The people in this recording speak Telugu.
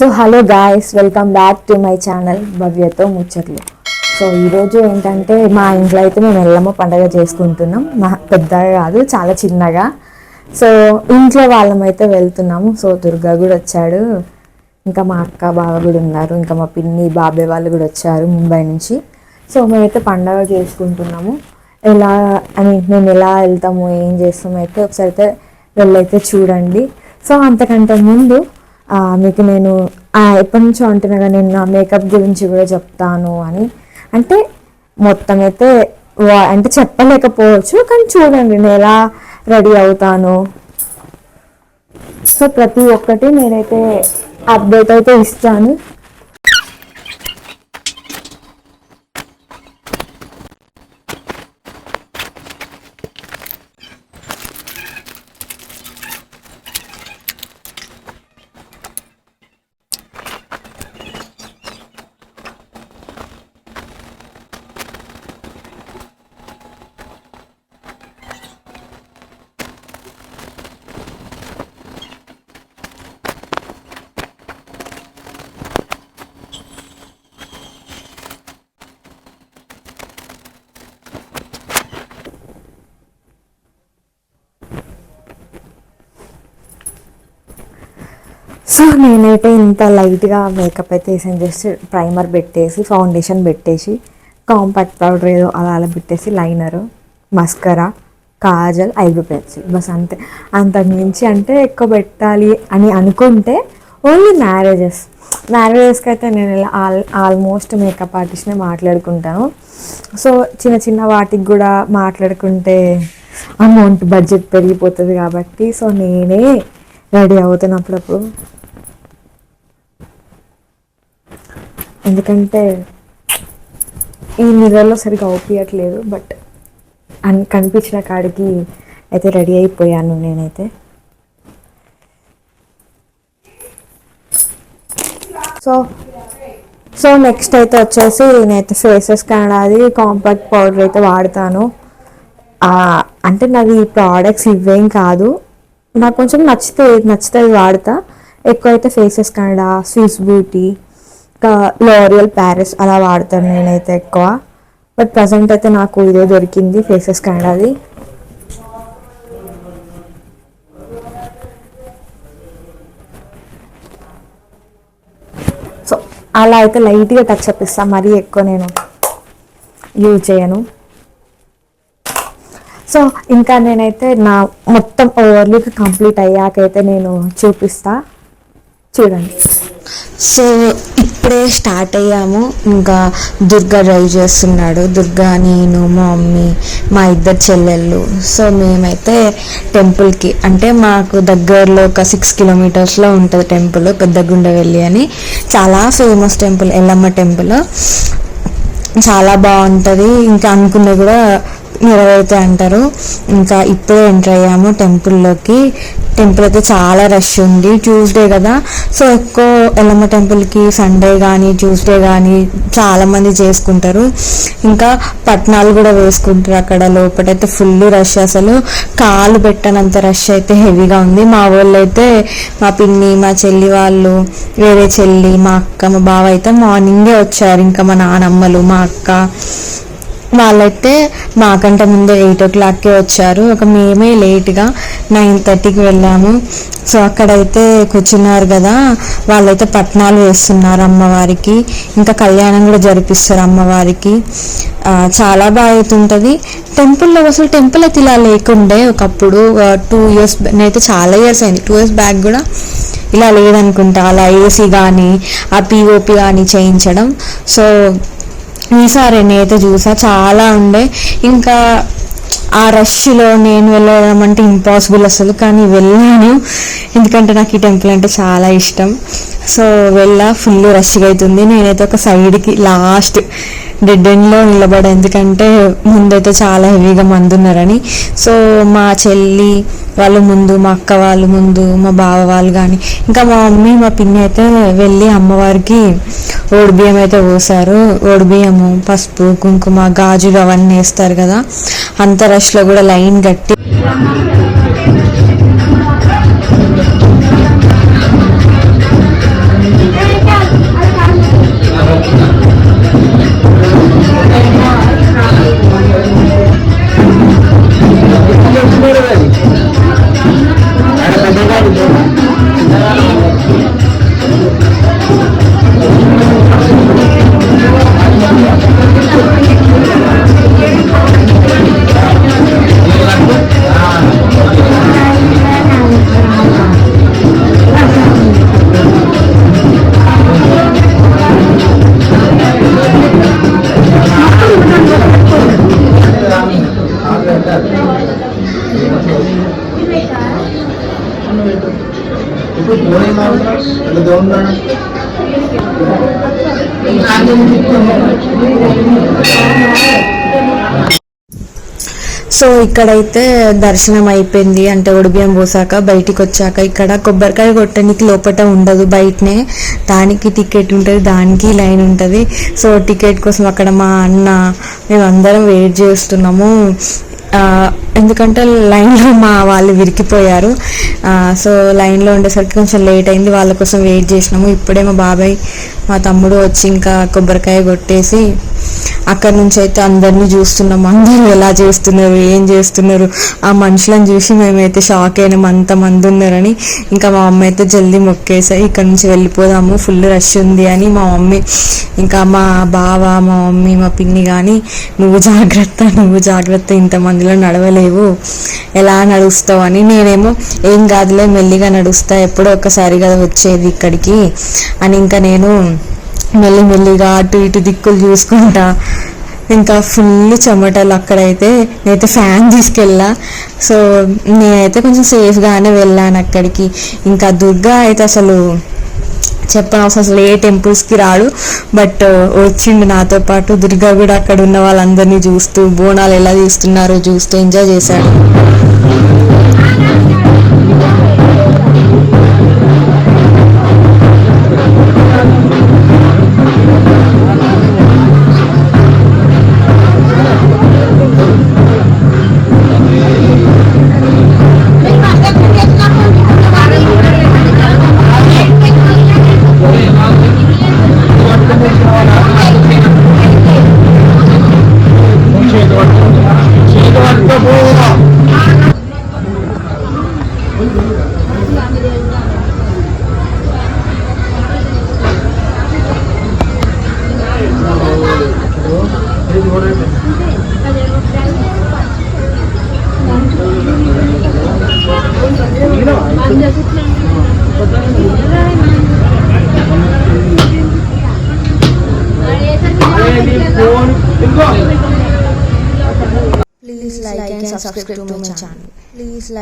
So hello guys, welcome back to my channel భవ్యతో ముచ్చట్లు. సో ఈరోజు ఏంటంటే మా ఇంట్లో అయితే మేము ఎల్లమ్మ పండుగ చేసుకుంటున్నాం. మా పెద్దగా కాదు, చాలా చిన్నగా. సో ఇంట్లో వాళ్ళమైతే వెళ్తున్నాము. సో దుర్గా కూడా వచ్చాడు, ఇంకా మా అక్క బావ కూడా ఉన్నారు, ఇంకా మా పిన్ని బాబాయ్ వాళ్ళు కూడా వచ్చారు ముంబై నుంచి. సో మేమైతే పండుగ చేసుకుంటున్నాము. మేము ఎలా వెళ్తాము, ఏం చేస్తాము అయితే ఒకసారి అయితే వెళ్ళైతే చూడండి. సో అంతకంటే ముందు మీకు నేను ఎప్పటి నుంచో అంటున్నాగా, నేను నా మేకప్ గురించి కూడా చెప్తాను అని. అంటే మొత్తం అయితే అంటే చెప్పలేకపోవచ్చు, కానీ చూడండి నేను ఎలా రెడీ అవుతాను. సో ప్రతి ఒక్కటి నేనైతే అప్డేట్ అయితే ఇస్తాను. సో నేనైతే ఇంత లైట్గా మేకప్ అయితే వేసాను. జస్ట్ ప్రైమర్ పెట్టేసి, ఫౌండేషన్ పెట్టేసి, కాంపాక్ట్ పౌడర్ ఏదో అలా పెట్టేసి, liner, mascara, Kajal, eyebrow pencil, bus అంతే. అంతకు మించి అంటే ఎక్కువ పెట్టాలి అని అనుకుంటే ఓన్లీ మ్యారేజెస్కి అయితే నేను ఇలా ఆల్మోస్ట్ మేకప్ ఆర్టిస్ట్నే మాట్లాడుకుంటాను. సో చిన్న చిన్న వాటికి కూడా మాట్లాడుకుంటే అమౌంట్ బడ్జెట్ పెరిగిపోతుంది కాబట్టి సో నేనే రెడీ అవుతాను అప్పుడప్పుడు. ఎందుకంటే ఈ మిర్రర్లో సరిగా అవుపియట్లేదు, బట్ కనిపించిన కాడికి అయితే రెడీ అయిపోయాను నేనైతే. సో నెక్స్ట్ అయితే వచ్చేసి నేనైతే ఫేసెస్ కనడాది కాంపాక్ట్ పౌడర్ అయితే వాడతాను. అంటే నాది ప్రోడక్ట్స్ ఇవేం కాదు, నాకు కొంచెం నచ్చితే వాడతా. ఎక్కువ అయితే ఫేసెస్ కనడా, స్విస్ బ్యూటీ, ఇంకా లోరియల్ ప్యారిస్ అలా వాడతాను నేనైతే ఎక్కువ. బట్ ప్రజెంట్ అయితే నాకు ఇదే దొరికింది, ఫేసెస్ కనడాది. సో అలా అయితే లైట్గా టచ్ అప్ ఇస్తాను, మరీ ఎక్కువ నేను యూజ్ చేయను. సో ఇంకా నేనైతే నా మొత్తం ఓవర్లుక్ కంప్లీట్ అయ్యాకైతే నేను చూపిస్తా, చూడండి. సో ఇప్పుడే స్టార్ట్ అయ్యాము. ఇంకా దుర్గా డ్రైవ్ చేస్తున్నాడు. దుర్గా, నేను, మా మమ్మీ, మా ఇద్దరు చెల్లెళ్ళు. సో మేమైతే టెంపుల్కి, అంటే మాకు దగ్గరలో ఒక 6 కిలోమీటర్స్లో ఉంటుంది టెంపుల్, పెద్దగుండవెల్లి అని. చాలా ఫేమస్ టెంపుల్, ఎల్లమ్మ టెంపుల్. చాలా బాగుంటుంది. ఇంకా అనుకున్నది కూడా నెరవేరుతాయి అంటారు. ఇంకా ఇప్పుడే ఎంటర్ అయ్యాము టెంపుల్లోకి. టెంపుల్ అయితే చాలా రష్ ఉంది, ట్యూస్డే కదా. సో ఎక్కువ ఎల్లమ్మ టెంపుల్కి సండే కానీ ట్యూస్డే కానీ చాలామంది చేసుకుంటారు. ఇంకా పట్నాలు కూడా వేసుకుంటారు అక్కడ. లోపలైతే ఫుల్ రష్, అసలు కాలు పెట్టనంత రష్ అయితే హెవీగా ఉంది. మా వాళ్ళు అయితే, మా పిన్ని, మా చెల్లి వాళ్ళు, వేరే చెల్లి, మా అక్క, మా బావ అయితే మార్నింగే వచ్చారు. ఇంకా మా నానమ్మలు, మా అక్క వాళ్ళైతే మాకంటే ముందే 8 o'clockకే వచ్చారు. మేమే లేట్గా 9:30కి వెళ్ళాము. సో అక్కడైతే కూర్చున్నారు కదా, వాళ్ళైతే పట్నాలు వేస్తున్నారు అమ్మవారికి. ఇంకా కళ్యాణం కూడా జరిపిస్తారు అమ్మవారికి. చాలా బాగా అవుతుంటుంది టెంపుల్లో. అసలు టెంపుల్ అయితే ఇలా లేకుండే ఒకప్పుడు. 2 years నేనైతే చాలా ఇయర్స్ అయింది, 2 years బ్యాక్ కూడా ఇలా లేదనుకుంటా. అలా ఏసీ కానీ ఆ పిఓపి కానీ చేయించడం. సో ఈసారి నేనైతే చూసా, చాలా ఉండే. ఇంకా ఆ రష్లో నేను వెళ్ళడం అంటే ఇంపాసిబుల్ అసలు, కానీ వెళ్ళాను. ఎందుకంటే నాకు ఈ టెంపుల్ అంటే చాలా ఇష్టం. సో ఫుల్ రష్గా అవుతుంది. నేనైతే ఒక సైడ్కి లాస్ట్ డెడ్ ఎండ్లో నిలబడ, ఎందుకంటే ముందైతే చాలా హెవీగా మంది ఉన్నారని. సో మా చెల్లి వాళ్ళు ముందు, మా అక్క వాళ్ళు ముందు, మా బావ వాళ్ళు కానీ, ఇంకా మా మమ్మీ, మా పిన్ని అయితే వెళ్ళి అమ్మవారికి ఓడిబియ్యం అయితే పోసారు. ఓడిబియ్యము, పసుపు, కుంకుమ, గాజులు అవన్నీ వేస్తారు కదా. అంత రష్లో కూడా లైన్ కట్టి సో ఇక్కడైతే దర్శనం అయిపోయింది. అంటే ఒడిబియ్యం పోసాక బయటికి వచ్చాక ఇక్కడ కొబ్బరికాయ కొట్టడానికి లోపల ఉండదు, బయటనే. దానికి టికెట్ ఉంటుంది, దానికి లైన్ ఉంటుంది. సో టికెట్ కోసం అక్కడ మా అన్న మేమందరం వెయిట్ చేస్తున్నాము. ఎందుకంటే లైన్లో మా వాళ్ళు విరికిపోయారు. సో లైన్లో ఉండేసరికి కొంచెం లేట్ అయింది, వాళ్ళ కోసం వెయిట్ చేసినాము. ఇప్పుడే మా బాబాయ్ మా తమ్ముడు వచ్చి ఇంకా కొబ్బరికాయ కొట్టేసి అక్కడ నుంచి అయితే అందరినీ చూస్తున్నాము. అందరూ ఎలా చేస్తున్నారు, ఏం చేస్తున్నారు, ఆ మనుషులను చూసి మేమైతే షాక్ అయినాము, అంతమంది ఉన్నారని. ఇంకా మా మమ్మీ అయితే జల్దీ మొక్కేసాయి, ఇక్కడ నుంచి వెళ్ళిపోదాము, ఫుల్ రష్ ఉంది అని. మా మమ్మీ ఇంకా మా బావ, మా మమ్మీ, మా పిన్ని కానీ నువ్వు జాగ్రత్త ఇంతమందిలో నడవలేవు, ఎలా నడుస్తావు అని. నేనేమో ఏం కాదులే, మెల్లిగా నడుస్తా, ఎప్పుడో ఒక్కసారి కదా వచ్చేది ఇక్కడికి అని. ఇంకా నేను మెల్లిగా అటు ఇటు దిక్కులు చూసుకుంటా. ఇంకా ఫుల్ చెమటలు. అక్కడైతే నేనైతే ఫ్యాన్ తీసుకెళ్ళా. సో నేనైతే కొంచెం సేఫ్గానే వెళ్ళాను అక్కడికి. ఇంకా దుర్గా అయితే అసలు అసలు ఏ టెంపుల్స్కి రాడు, బట్ వచ్చిండు నాతో పాటు. దుర్గా కూడా అక్కడ ఉన్న వాళ్ళందరినీ చూస్తూ, బోనాలు ఎలా తీస్తున్నారో చూస్తూ ఎంజాయ్ చేశాడు. Please like and subscribe to my channel. Please like.